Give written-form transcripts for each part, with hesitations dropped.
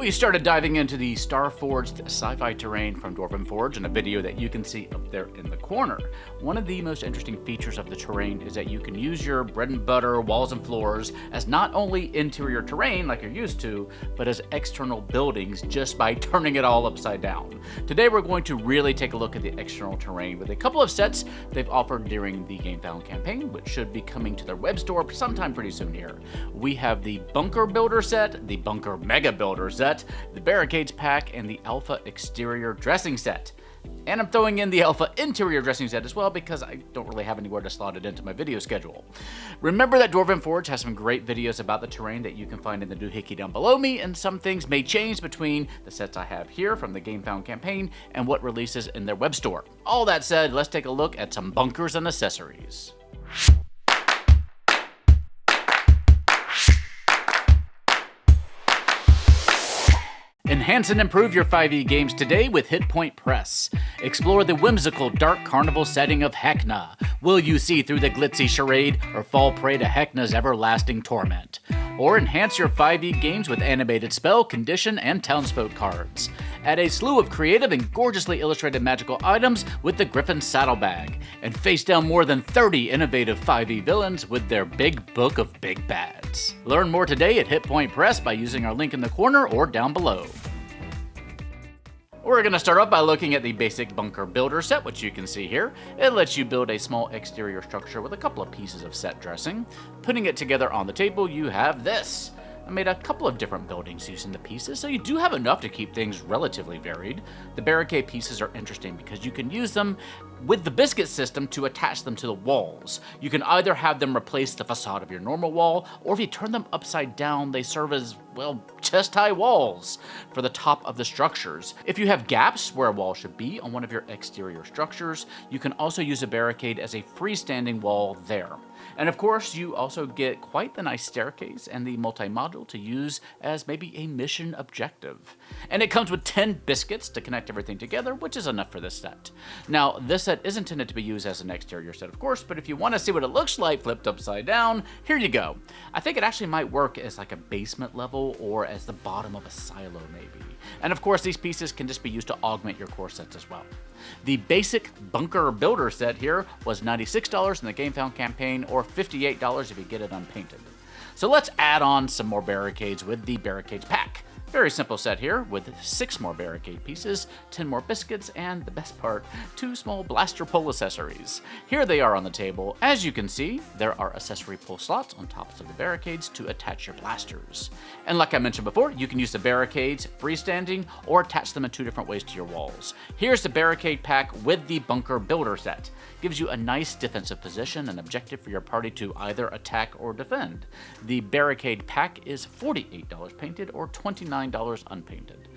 We started diving into the Starforged sci-fi terrain from Dwarven Forge in a video that you can see up there in the corner. One of the most interesting features of the terrain is that you can use your bread and butter walls and floors as not only interior terrain like you're used to, but as external buildings just by turning it all upside down. Today we're going to really take a look at the external terrain with a couple of sets they've offered during the GameFound campaign, which should be coming to their web store sometime pretty soon here. We have the Bunker Builder set, the Bunker Mega Builder set, the Barricades Pack, and the Alpha Exterior Dressing set. And I'm throwing in the Alpha Interior Dressing set as well because I don't really have anywhere to slot it into my video schedule. Remember that Dwarven Forge has some great videos about the terrain that you can find in the doohickey down below me, and some things may change between the sets I have here from the GameFound campaign and what releases in their web store. All that said, let's take a look at some bunkers and accessories. Enhance and improve your 5e games today with Hit Point Press. Explore the whimsical dark carnival setting of Heckna. Will you see through the glitzy charade or fall prey to Heckna's everlasting torment? Or enhance your 5e games with animated spell, condition, and townsfolk cards. Add a slew of creative and gorgeously illustrated magical items with the Griffon Saddlebag, and face down more than 30 innovative 5e villains with their big book of big bads. Learn more today at Hit Point Press by using our link in the corner or down below. We're going to start off by looking at the basic Bunker Builder set, which you can see here. It lets you build a small exterior structure with a couple of pieces of set dressing. Putting it together on the table, you have this. I made a couple of different buildings using the pieces, so you do have enough to keep things relatively varied. The barricade pieces are interesting because you can use them with the biscuit system to attach them to the walls. You can either have them replace the facade of your normal wall, or if you turn them upside down, they serve as, well, chest-high walls for the top of the structures. If you have gaps where a wall should be on one of your exterior structures, you can also use a barricade as a freestanding wall there. And of course, you also get quite the nice staircase and the multi-module to use as maybe a mission objective. And it comes with 10 biscuits to connect everything together, which is enough for this set. Now, this set is intended to be used as an exterior set, of course, but if you want to see what it looks like flipped upside down, here you go. I think it actually might work as like a basement level or as the bottom of a silo maybe. And of course, these pieces can just be used to augment your core sets as well. The basic Bunker Builder set here was $96 in the GameFound campaign, or $58 if you get it unpainted. So let's add on some more barricades with the Barricades Pack. Very simple set here with 6 more barricade pieces, 10 more biscuits, and the best part, 2 small blaster pull accessories. Here they are on the table. As you can see, there are accessory pull slots on tops of the barricades to attach your blasters. And like I mentioned before, you can use the barricades freestanding or attach them in 2 different ways to your walls. Here's the Barricade Pack with the Bunker Builder set. Gives you a nice defensive position and objective for your party to either attack or defend. The Barricade Pack is $48 painted or $29 unpainted.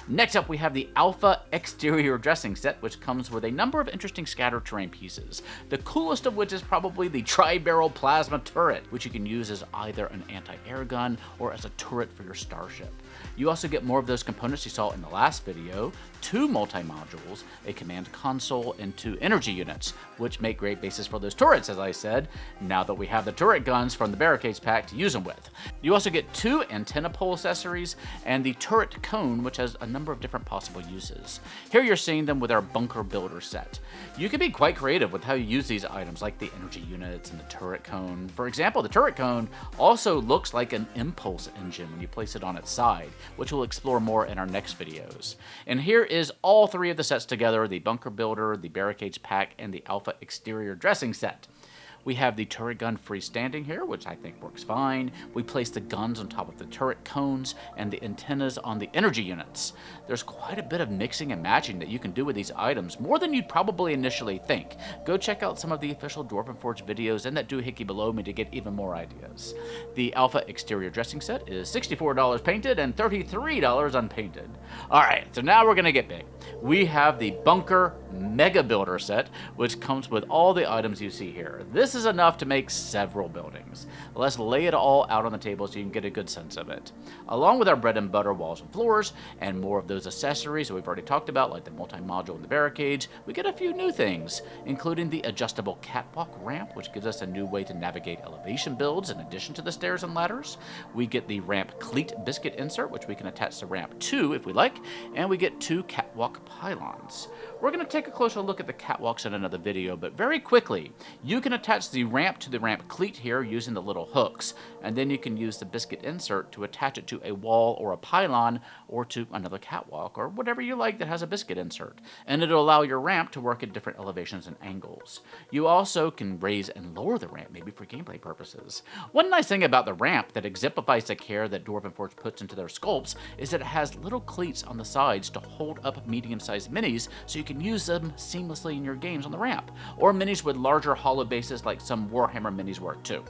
Next up, we have the Alpha Exterior Dressing set, which comes with a number of interesting scattered terrain pieces. The coolest of which is probably the Tri-Barrel Plasma Turret, which you can use as either an anti-air gun or as a turret for your starship. You also get more of those components you saw in the last video, 2 multi-modules, a command console, and 2 energy units, which make great bases for those turrets, as I said, now that we have the turret guns from the Barricades Pack to use them with. You also get 2 antenna pole accessories and the turret cone, which has a number of different possible uses. Here you're seeing them with our Bunker Builder set. You can be quite creative with how you use these items, like the energy units and the turret cone. For example, the turret cone also looks like an impulse engine when you place it on its side, which we'll explore more in our next videos. And here is all 3 of the sets together, the Bunker Builder, the Barricades Pack, and the Alpha Exterior Dressing set. We have the turret gun freestanding here, which I think works fine. We place the guns on top of the turret cones and the antennas on the energy units. There's quite a bit of mixing and matching that you can do with these items, more than you'd probably initially think. Go check out some of the official Dwarven Forge videos and that doohickey below me to get even more ideas. The Alpha Exterior Dressing set is $64 painted and $33 unpainted. Alright, so now we're going to get big. We have the Bunker Mega Builder set, which comes with all the items you see here. This is enough to make several buildings. Let's lay it all out on the table so you can get a good sense of it. Along with our bread and butter walls and floors, and more of those accessories that we've already talked about, like the multi-module and the barricades, we get a few new things, including the adjustable catwalk ramp, which gives us a new way to navigate elevation builds in addition to the stairs and ladders. We get the ramp cleat biscuit insert, which we can attach the ramp to if we like, and we get 2 catwalk pylons. We're going to take a closer look at the catwalks in another video, but very quickly, you can attach the ramp to the ramp cleat here using the little hooks, and then you can use the biscuit insert to attach it to a wall or a pylon or to another catwalk or whatever you like that has a biscuit insert, and it'll allow your ramp to work at different elevations and angles. You also can raise and lower the ramp, maybe for gameplay purposes. One nice thing about the ramp that exemplifies the care that Dwarven Forge puts into their sculpts is that it has little cleats on the sides to hold up medium-sized minis so you can use them seamlessly in your games on the ramp, or minis with larger hollow bases like some Warhammer minis work too.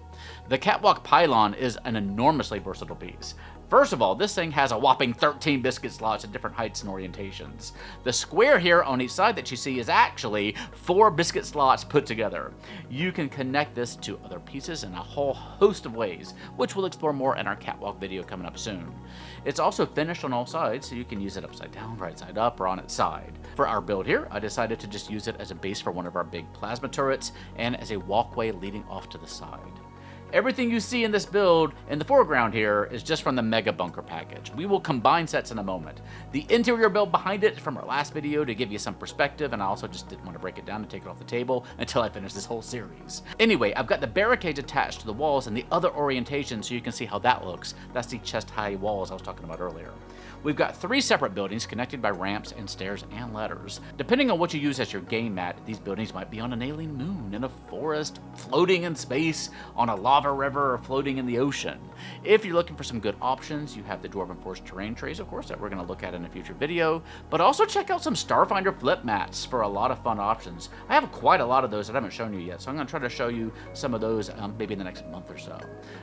The catwalk pylon is an enormously versatile piece. First of all, this thing has a whopping 13 biscuit slots at different heights and orientations. The square here on each side that you see is actually 4 biscuit slots put together. You can connect this to other pieces in a whole host of ways, which we'll explore more in our catwalk video coming up soon. It's also finished on all sides, so you can use it upside down, right side up, or on its side. For our build here, I decided to just use it as a base for one of our big plasma turrets and as a walkway leading off to the side. Everything you see in this build in the foreground here is just from the Mega Bunker package. We will combine sets in a moment. The interior build behind it is from our last video to give you some perspective, and I also just didn't want to break it down and take it off the table until I finish this whole series. Anyway, I've got the barricades attached to the walls and the other orientation so you can see how that looks. That's the chest-high walls I was talking about earlier. We've got 3 separate buildings connected by ramps and stairs and ladders. Depending on what you use as your game mat, these buildings might be on an alien moon, in a forest, floating in space, on a lava river, or floating in the ocean. If you're looking for some good options, you have the Dwarven Forge terrain trays, of course, that we're going to look at in a future video, but also check out some Starfinder flip mats for a lot of fun options. I have quite a lot of those that I haven't shown you yet, so I'm going to try to show you some of those maybe in the next month or so.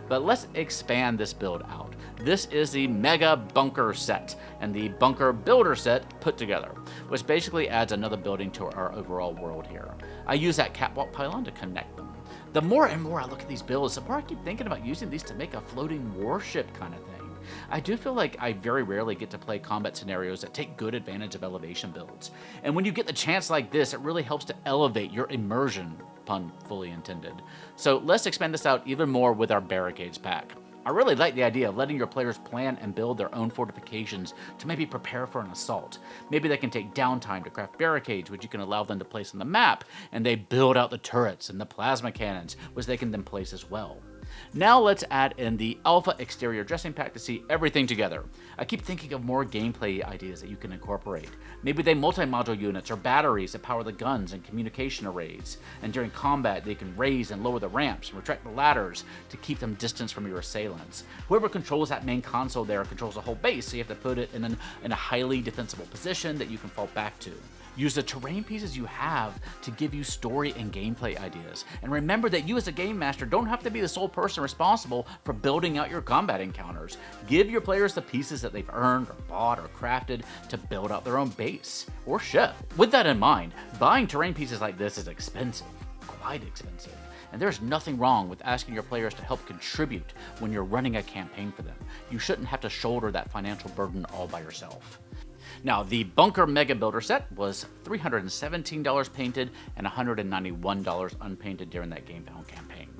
But let's expand this build out. This is the Mega Bunker set and the Bunker Builder set put together, which basically adds another building to our overall world here. I use that catwalk pylon to connect them. The more and more I look at these builds, the more I keep thinking about using these to make a floating warship kind of thing. I do feel like I very rarely get to play combat scenarios that take good advantage of elevation builds. And when you get the chance like this, it really helps to elevate your immersion, pun fully intended. So let's expand this out even more with our Barricades pack. I really like the idea of letting your players plan and build their own fortifications to maybe prepare for an assault. Maybe they can take downtime to craft barricades, which you can allow them to place on the map, and they build out the turrets and the plasma cannons, which they can then place as well. Now let's add in the Alpha Exterior Dressing Pack to see everything together. I keep thinking of more gameplay ideas that you can incorporate. Maybe they multi-module units or batteries that power the guns and communication arrays, and during combat they can raise and lower the ramps and retract the ladders to keep them distanced from your assailants. Whoever controls that main console there controls the whole base, so you have to put it in a highly defensible position that you can fall back to. Use the terrain pieces you have to give you story and gameplay ideas. And remember that you as a game master don't have to be the sole person responsible for building out your combat encounters. Give your players the pieces that they've earned or bought or crafted to build out their own base or ship. With that in mind, buying terrain pieces like this is expensive, quite expensive. And there's nothing wrong with asking your players to help contribute when you're running a campaign for them. You shouldn't have to shoulder that financial burden all by yourself. Now, the Bunker Mega Builder set was $317 painted and $191 unpainted during that GameFound campaign.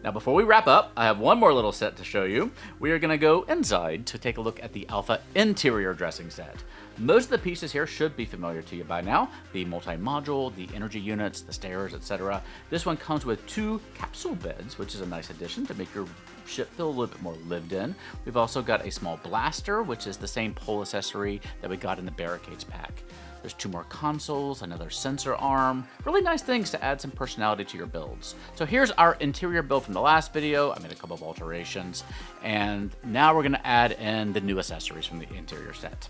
Now, before we wrap up, I have one more little set to show you. We are going to go inside to take a look at the Alpha Interior Dressing set. Most of the pieces here should be familiar to you by now. The multi-module, the energy units, the stairs, etc. This one comes with 2 capsule beds, which is a nice addition to make your ship feel a little bit more lived in. We've also got a small blaster, which is the same pole accessory that we got in the Barricades pack. There's 2 more consoles, another sensor arm, really nice things to add some personality to your builds. So here's our interior build from the last video. I made a couple of alterations, and now we're gonna add in the new accessories from the interior set.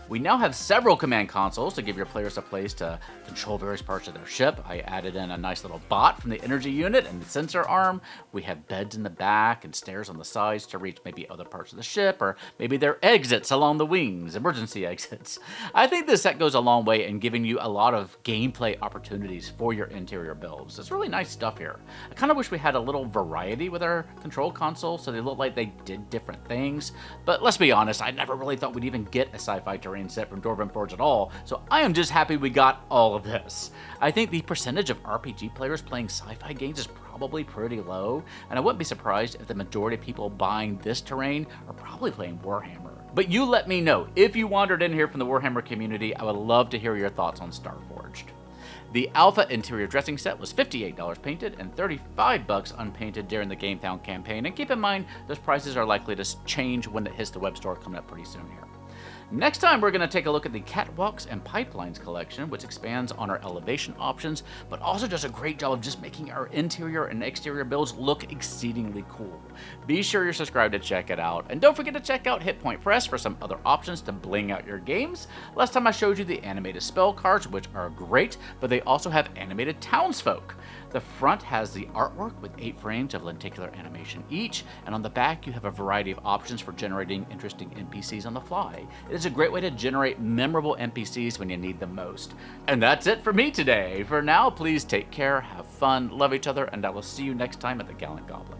We now have several command consoles to give your players a place to control various parts of their ship. I added in a nice little bot from the energy unit and the sensor arm. We have beds in the back and stairs on the sides to reach maybe other parts of the ship, or maybe their exits along the wings, emergency exits. I think this set goes a long way in giving you a lot of gameplay opportunities for your interior builds. It's really nice stuff here. I kind of wish we had a little variety with our control console so they look like they did different things, but let's be honest, I never really thought we'd even get a sci-fi terrain set from Dwarven Forge at all, so I am just happy we got all of this. I think the percentage of RPG players playing sci-fi games is probably pretty low, and I wouldn't be surprised if the majority of people buying this terrain are probably playing Warhammer. But you let me know. If you wandered in here from the Warhammer community, I would love to hear your thoughts on Starforged. The Alpha interior dressing set was $58 painted and $35 unpainted during the GameTown campaign, and keep in mind those prices are likely to change when it hits the web store coming up pretty soon here. Next time, we're going to take a look at the Catwalks and Pipelines collection, which expands on our elevation options, but also does a great job of just making our interior and exterior builds look exceedingly cool. Be sure you're subscribed to check it out, and don't forget to check out Hit Point Press for some other options to bling out your games. Last time I showed you the animated spell cards, which are great, but they also have animated townsfolk. The front has the artwork with 8 frames of lenticular animation each, and on the back you have a variety of options for generating interesting NPCs on the fly. It is a great way to generate memorable NPCs when you need them most. And that's it for me today. For now, please take care, have fun, love each other, and I will see you next time at the Gallant Goblin.